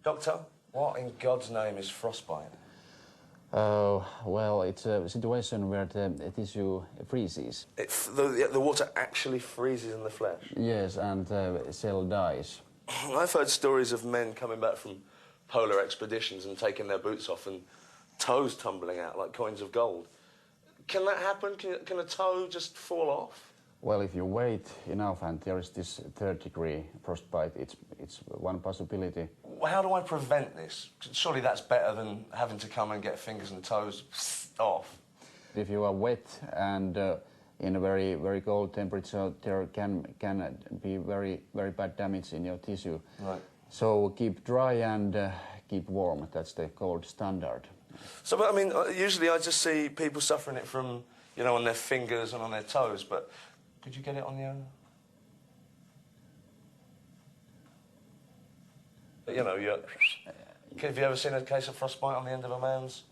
Doctor, what in God's name is frostbite? Well, it's a situation where the tissue freezes. The water actually freezes in the flesh? Yes, and the cell dies. I've heard stories of men coming back from polar expeditions and taking their boots off and toes tumbling out like coins of gold. Can that happen? Can a toe just fall off? Well, if you wait enough and there is this third-degree frostbite, it's one possibility. How do I prevent this? Surely that's better than having to come and get fingers and toes off. If you are wet and in a very, very cold temperature, there can be very, very bad damage in your tissue. Right. So keep dry and keep warm. That's the gold standard. So, but I mean, usually I just see people suffering it from, you know, on their fingers and on their toes, but could you get it on your... You know, have you ever seen a case of frostbite on the end of a man's?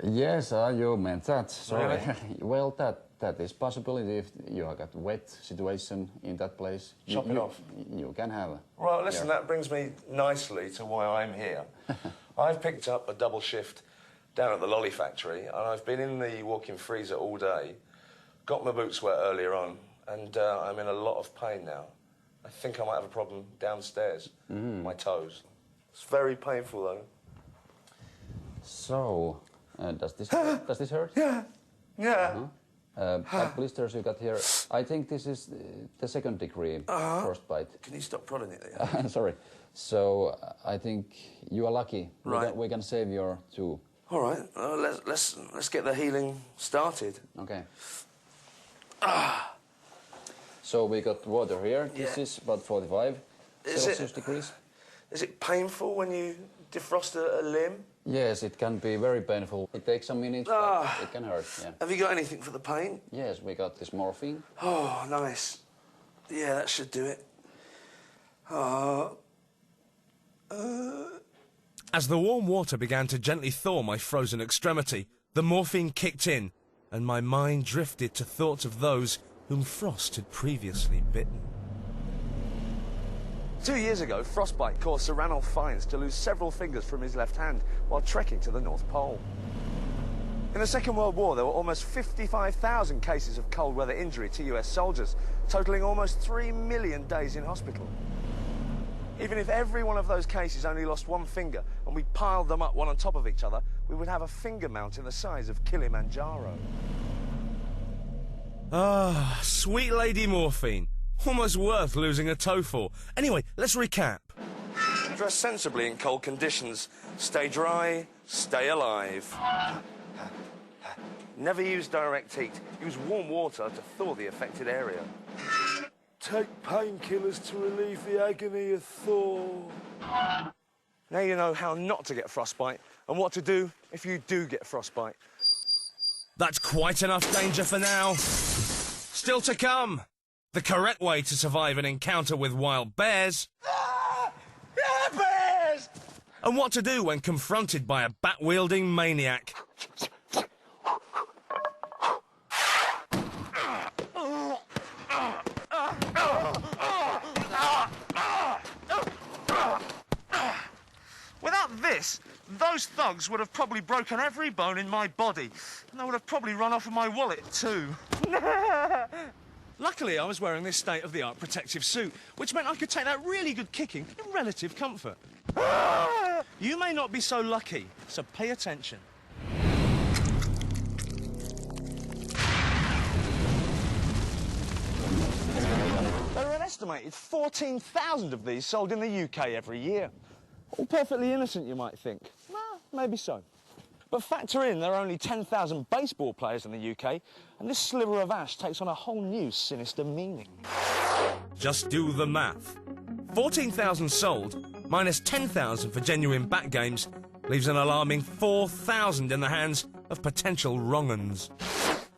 Yes, you meant that. Sorry. Really? Well, that is possibility if you have got wet situation in that place. Chop it off. You can have. Well, listen, that brings me nicely to why I'm here. I've picked up a double shift down at the lolly factory, and I've been in the walk-in freezer all day, got my boots wet earlier on, and I'm in a lot of pain now. I think I might have a problem downstairs, my toes. It's very painful, though. So, does this hurt? Yeah. That blisters you got here, I think this is the second-degree frostbite. Can you stop prodding it there? Sorry. So, I think you are lucky. Right. We can save your two. All right, let's get the healing started. Okay. So we got water here. This is about 45 Celsius degrees. Is it painful when you defrost a limb? Yes, it can be very painful. It takes some minutes, but it can hurt, yeah. Have you got anything for the pain? Yes, we got this morphine. Oh, nice. Yeah, that should do it. As the warm water began to gently thaw my frozen extremity, the morphine kicked in, and my mind drifted to thoughts of those whom frost had previously bitten. 2 years ago, frostbite caused Sir Ranulph Fiennes to lose several fingers from his left hand while trekking to the North Pole. In the Second World War, there were almost 55,000 cases of cold weather injury to US soldiers, totaling almost 3 million days in hospital. Even if every one of those cases only lost one finger and we piled them up one on top of each other, we would have a finger mountain the size of Kilimanjaro. Ah, sweet lady morphine. Almost worth losing a toe for. Anyway, let's recap. Dress sensibly in cold conditions. Stay dry, stay alive. Never use direct heat. Use warm water to thaw the affected area. Take painkillers to relieve the agony of thaw. Now you know how not to get frostbite and what to do if you do get frostbite. That's quite enough danger for now. Still to come, the correct way to survive an encounter with wild bears. Bears! And what to do when confronted by a bat-wielding maniac. Without this, those thugs would have probably broken every bone in my body, and they would have probably run off with my wallet too. Luckily, I was wearing this state-of-the-art protective suit, which meant I could take that really good kicking in relative comfort. You may not be so lucky, so pay attention. There are an estimated 14,000 of these sold in the UK every year. All perfectly innocent, you might think. Well, maybe so. But factor in there are only 10,000 baseball players in the UK, and this sliver of ash takes on a whole new sinister meaning. Just do the math. 14,000 sold, minus 10,000 for genuine bat games, leaves an alarming 4,000 in the hands of potential wrong-uns.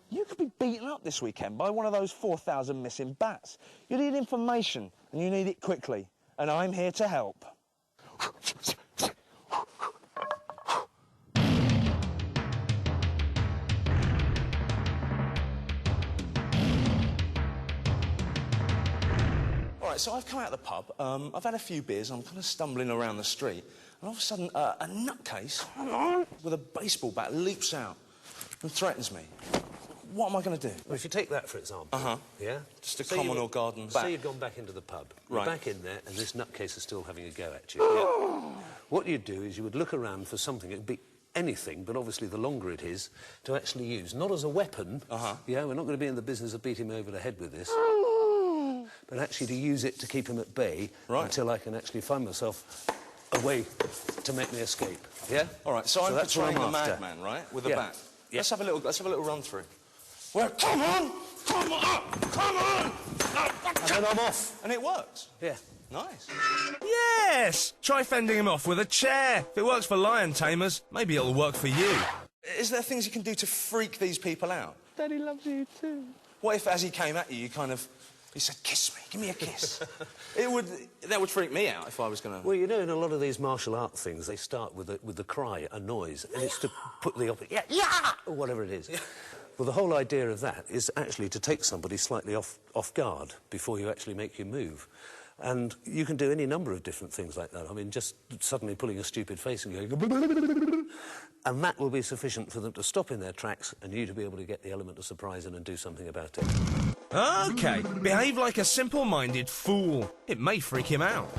You could be beaten up this weekend by one of those 4,000 missing bats. You need information, and you need it quickly, and I'm here to help. Right, so I've come out of the pub, I've had a few beers, I'm kind of stumbling around the street, and all of a sudden, a nutcase with a baseball bat leaps out and threatens me. What am I going to do? Well, if you take that, for example, yeah? Just a common or garden bat. Say you've gone back into the pub, Right. you're back in there, and this nutcase is still having a go at you. Yeah. What you'd do is you would look around for something, it'd be anything, but obviously the longer it is, to actually use. Not as a weapon, yeah, we're not going to be in the business of beating him over the head with this, but actually to use it to keep him at bay until I can actually find myself a way to make me escape, yeah? All right, so I'm that's what portraying the I'm after. madman, right, with a Yeah. bat. Yeah. Let's have a little run through. Well, come on! Come on! Come on! And then I'm off. And it works. Yeah. Nice. Yes! Try fending him off with a chair. If it works for lion tamers, maybe it'll work for you. Is there things you can do to freak these people out? Daddy loves you too. What if, as he came at you, you said, kiss me, give me a kiss? That would freak me out if I was going to... Well, you know, in a lot of these martial art things, they start with the cry, a noise, and it's to put the opposite, yeah, or whatever it is. Well, the whole idea of that is actually to take somebody slightly off guard before you actually make your move. And you can do any number of different things like that. I mean, just suddenly pulling a stupid face and going... And that will be sufficient for them to stop in their tracks and you to be able to get the element of surprise in and do something about it. OK, behave like a simple-minded fool. It may freak him out.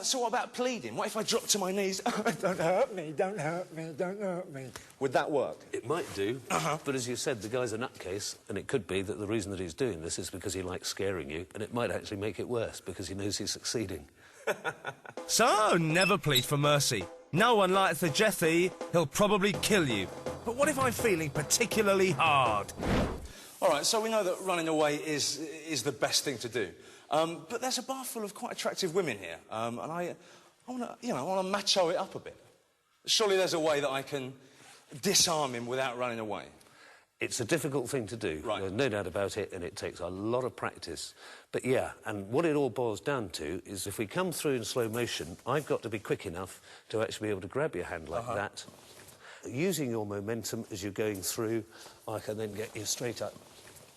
So what about pleading? What if I drop to my knees? Don't hurt me, don't hurt me, don't hurt me. Would that work? It might do, but as you said, the guy's a nutcase, and it could be that the reason that he's doing this is because he likes scaring you, and it might actually make it worse because he knows he's succeeding. So, never plead for mercy. No one likes the Jethy. He'll probably kill you. But what if I'm feeling particularly hard? All right, so we know that running away is the best thing to do. But there's a bar full of quite attractive women here, and I want to macho it up a bit. Surely there's a way that I can disarm him without running away. It's a difficult thing to do, Right. there's no doubt about it, and it takes a lot of practice. But yeah, and what it all boils down to is if we come through in slow motion, I've got to be quick enough to actually be able to grab your hand like that. Using your momentum as you're going through, I can then get you straight up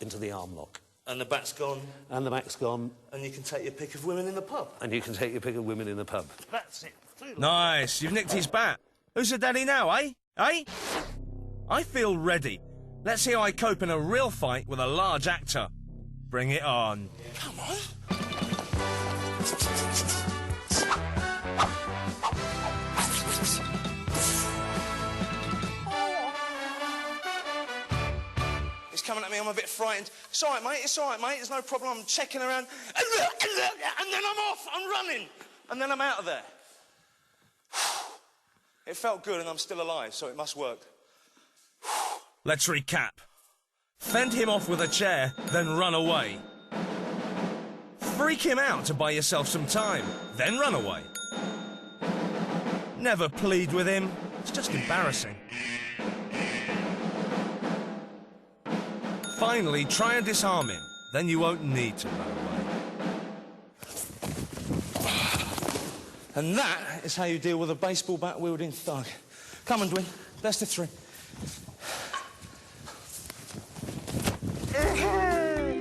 into the arm lock. And the bat's gone. And the back's gone. And you can take your pick of women in the pub. And you can take your pick of women in the pub. That's it. Nice, you've nicked his bat. Who's the daddy now, eh? Eh? I feel ready. Let's see how I cope in a real fight with a large actor. Bring it on. Come on. He's coming at me, I'm a bit frightened. It's all right, mate, it's all right, mate, there's no problem. I'm checking around, and then I'm off, I'm running, and then I'm out of there. It felt good and I'm still alive, so it must work. Let's recap. Fend him off with a chair, then run away. Freak him out to buy yourself some time, then run away. Never plead with him. It's just embarrassing. Finally, try and disarm him. Then you won't need to run away. And that is how you deal with a baseball bat-wielding thug. Come on, Dwin, best of three.